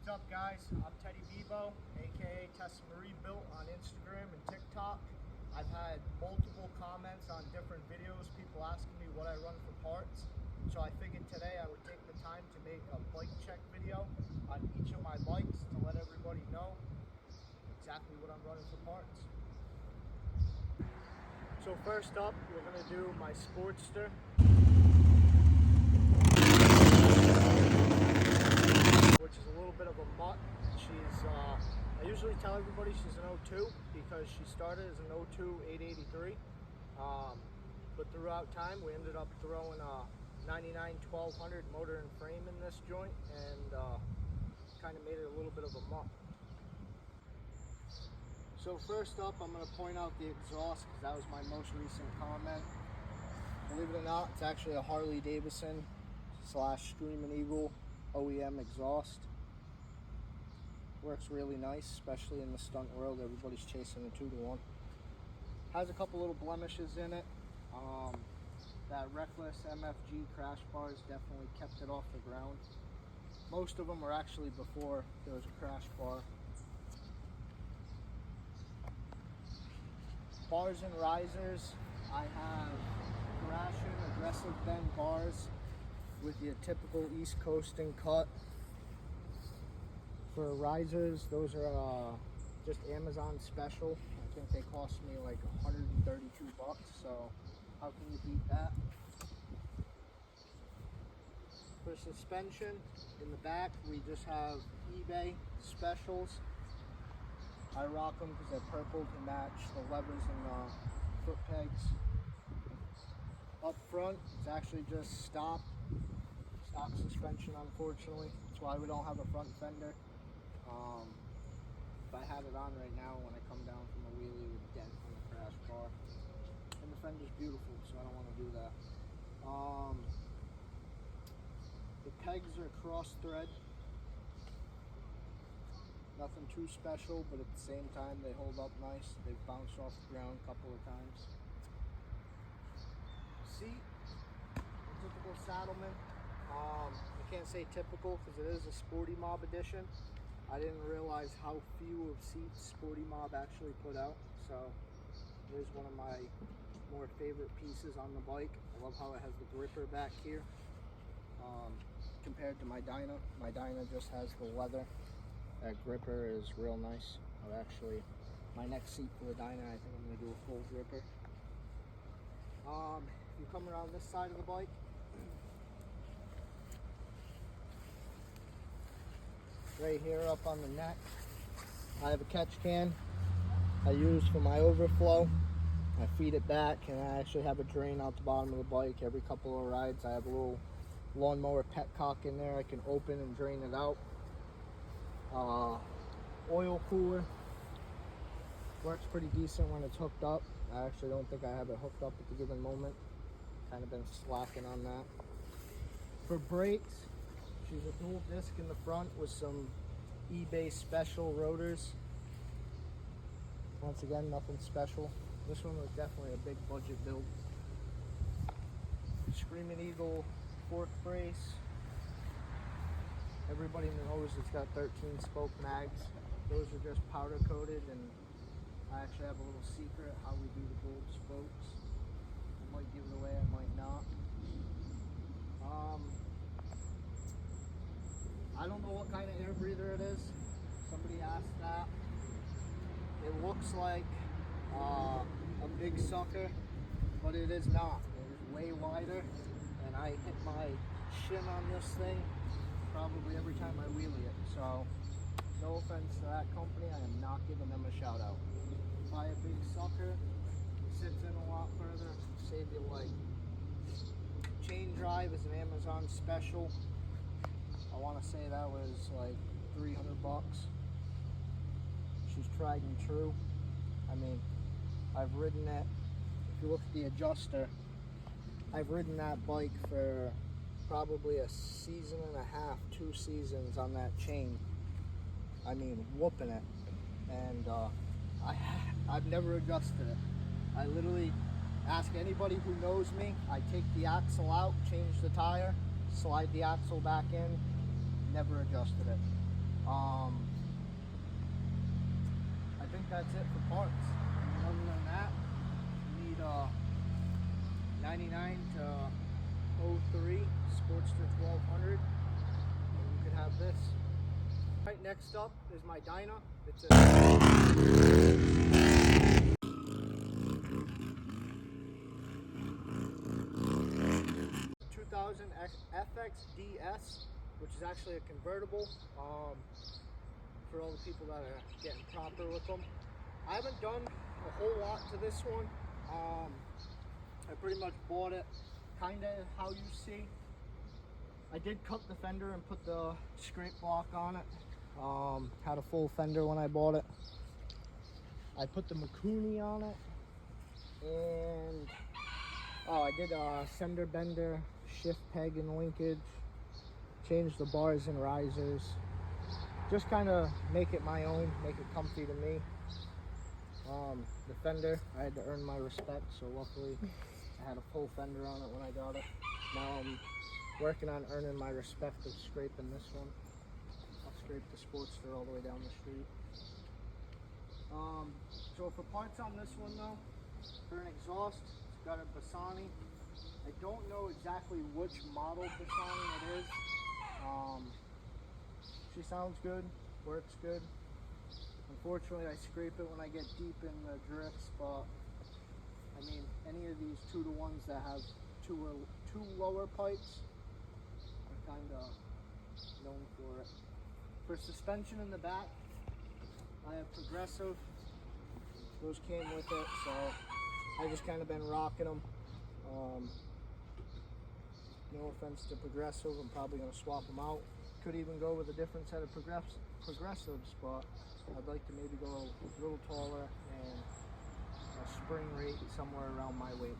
What's up, guys? I'm Teddy Bebo, aka Tessa Marie Built on Instagram and TikTok. I've had multiple comments on different videos, people asking me what I run for parts. So I figured today I would take the time to make a bike check video on each of my bikes to let everybody know exactly what I'm running for parts. So first up, we're going to do my Sportster. Which is a little bit of a mutt. She's, I usually tell everybody she's an 02 because she started as an 02 883. But throughout time, we ended up throwing a 99 1200 motor and frame in this joint and kind of made it a little bit of a mutt. So first up, I'm going to point out the exhaust because that was my most recent comment. Believe it or not, it's actually a Harley Davidson / Screaming Eagle OEM exhaust. Works really nice, especially in the stunt world. Everybody's chasing a 2-to-1. Has a couple little blemishes in it. That Reckless MFG crash bars definitely kept it off the ground. Most of them were actually before there was a crash bar. Bars and risers, I have Gratian aggressive bend bars with your typical East Coasting cut. For risers, those are just Amazon special. I think they cost me like 132 bucks, so how can you beat that? For suspension, in the back, we just have eBay specials. I rock them because they're purple to match the levers and the foot pegs. Up front, it's actually just stock suspension, unfortunately. That's why we don't have a front fender. If I had it on right now, when I come down from a wheelie, it would dent on the crash bar. And the fender's beautiful, so I don't want to do that. The pegs are cross thread. Nothing too special, but at the same time, they hold up nice. They've bounced off the ground a couple of times. Seat, typical Saddleman. I can't say typical because it is a Sporty Mob edition. I didn't realize how few of seats Sporty Mob actually put out, so it is one of my more favorite pieces on the bike. I love how it has the gripper back here compared to my dyna. My dyna just has the leather. That gripper is real nice. My next seat for the dyna, I think I'm going to do a full gripper. If you come around this side of the bike, right here up on the neck, I have a catch can I use for my overflow. I feed it back, and I actually have a drain out the bottom of the bike. Every couple of rides, I have a little lawnmower petcock in there I can open and drain it out. Oil cooler works pretty decent when it's hooked up. I actually don't think I have it hooked up at the given moment. Kind of been slacking on that. For brakes, she's a dual disc in the front with some eBay special rotors. Once again, nothing special. This one was definitely a big budget build. Screaming Eagle fork brace. Everybody knows it's got 13 spoke mags. Those are just powder coated, and I actually have a little secret how we do the gold spokes. I might give it away, I might not. I don't know what kind of air breather it is. Somebody asked that. It looks like a big sucker, but it is not. It is way wider, and I hit my shin on this thing probably every time I wheelie it. So, no offense to that company, I am not giving them a shout out. Buy a big sucker, sits in a lot further, save you life. Chain drive is an Amazon special. I want to say that was like 300 bucks. She's tried and true. I mean, I've ridden it. If you look at the adjuster, I've ridden that bike for probably a season and a half, 2 seasons on that chain. I mean, whooping it. And I've never adjusted it. I literally ask anybody who knows me. I take the axle out, change the tire, slide the axle back in, never adjusted it. I think that's it for parts. And other than that, you need a 99 to 03 Sportster 1200, and you could have this. Right, next up is my dyna. It's a 2000 FXDS, which is actually a convertible. For all the people that are getting proper with them. I haven't done a whole lot to this one. I pretty much bought it kind of how you see. I did cut the fender and put the scrape block on it. Had a full fender when I bought it. I put the Makuni on it, and I did a sender bender, shift peg and linkage, changed the bars and risers. Just kind of make it my own, make it comfy to me. The fender, I had to earn my respect, so luckily I had a full fender on it when I got it. Now I'm working on earning my respect of scraping this one. I'll scrape the Sportster all the way down the street. So for parts on this one though, for an exhaust, it's got a Bassani. I don't know exactly which model Bassani it is. She sounds good, works good. Unfortunately, I scrape it when I get deep in the drifts, but I mean, any of these 2-to-1s that have two lower pipes are kind of known for it. For suspension in the back, I have Progressive. Those came with it, so I just kind of been rocking them. No offense to Progressive, I'm probably going to swap them out. Could even go with a different set of Progressives, but I'd like to maybe go a little taller and a spring rate somewhere around my weight.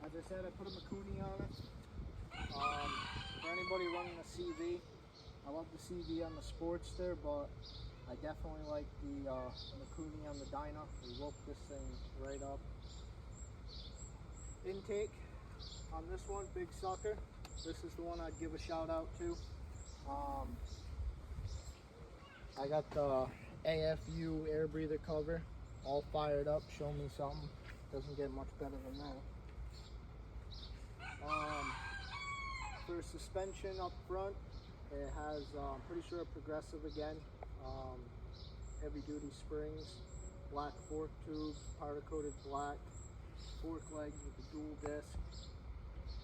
As I said, I put a Makuni on it. For anybody running a CV, I love the CV on the Sportster, but I definitely like the Makuni on the dyna. We woke this thing right up. Intake on this one, big sucker. This is the one I'd give a shout out to. I got the AFU air breather cover all fired up. Show me something. Doesn't get much better than that. For suspension up front, it has, I'm pretty sure, a Progressive again. Heavy duty springs, black fork tubes, powder coated black, fork legs with the dual disc.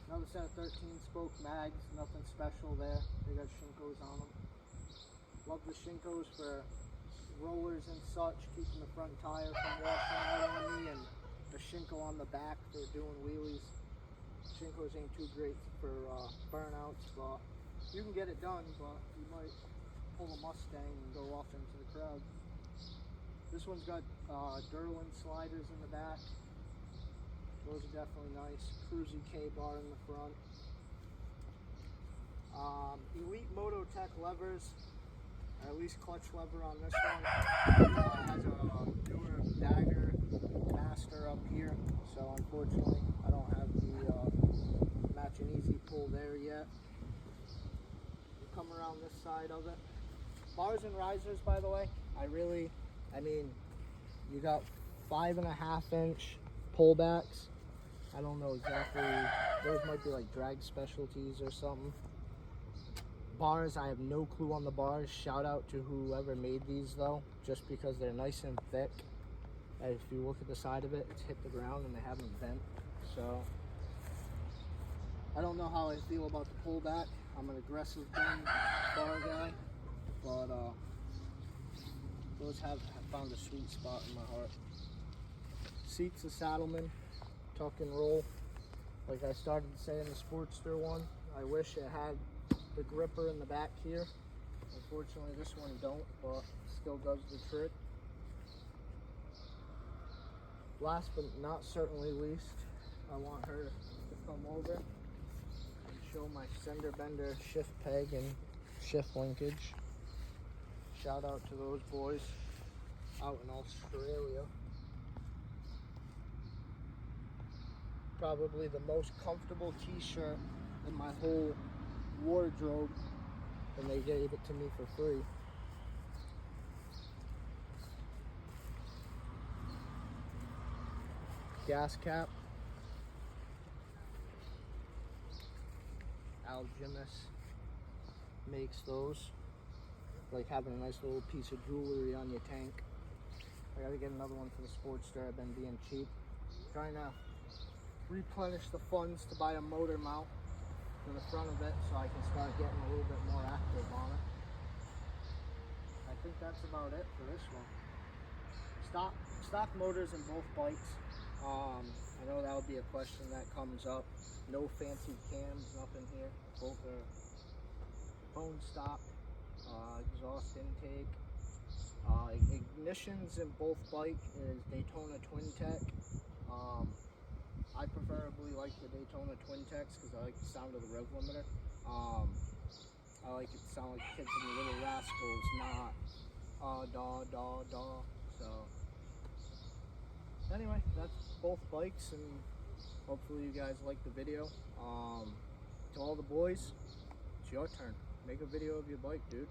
Another set of 13 spoke mags, nothing special there. They got Shinkos on them. Love the Shinkos for rollers and such, keeping the front tire from washing out on me, and the Shinko on the back for doing wheelies. Shinkos ain't too great for burnouts, but you can get it done, but you might pull a Mustang and go off into the crowd. This one's got Derwin sliders in the back. Those are definitely nice. Cruisy K-bar in the front. Elite Mototech levers, or at least clutch lever on this one. Has a newer dagger master up here, so unfortunately I don't have the matching easy pull there yet. You come around this side of it. Bars and risers, by the way, I mean, you got 5.5-inch pullbacks. I don't know exactly, those might be like drag specialties or something. Bars, I have no clue on the bars. Shout out to whoever made these though, just because they're nice and thick. And if you look at the side of it, it's hit the ground and they haven't bent. So, I don't know how I feel about the pullback. I'm an aggressive bend bar guy, but those have found a sweet spot in my heart. Seats a Saddleman, tuck and roll. Like I started to say in the Sportster one, I wish it had the gripper in the back here. Unfortunately this one don't, but still does the trick. Last but not certainly least, I want her to come over and show my sender bender shift peg and shift linkage. Shout out to those boys out in Australia. Probably the most comfortable t-shirt in my whole wardrobe. and they gave it to me for free. Gas cap. Algemis makes those. Like having a nice little piece of jewelry on your tank. I gotta get another one for the Sportster. I've been being cheap. Trying to replenish the funds to buy a motor mount for the front of it so I can start getting a little bit more active on it. I think that's about it for this one. Stock motors in both bikes. I know that would be a question that comes up. No fancy cams, nothing here. Both are bone stock, exhaust intake. Ignitions in both bike is Daytona Twin Tech. I preferably like the Daytona Twin Techs because I like the sound of the rev limiter. I like it to sound like Kids in the Little Rascals, not daw, daw, daw. So anyway, that's both bikes, and hopefully you guys like the video. To all the boys, it's your turn. Make a video of your bike, dude.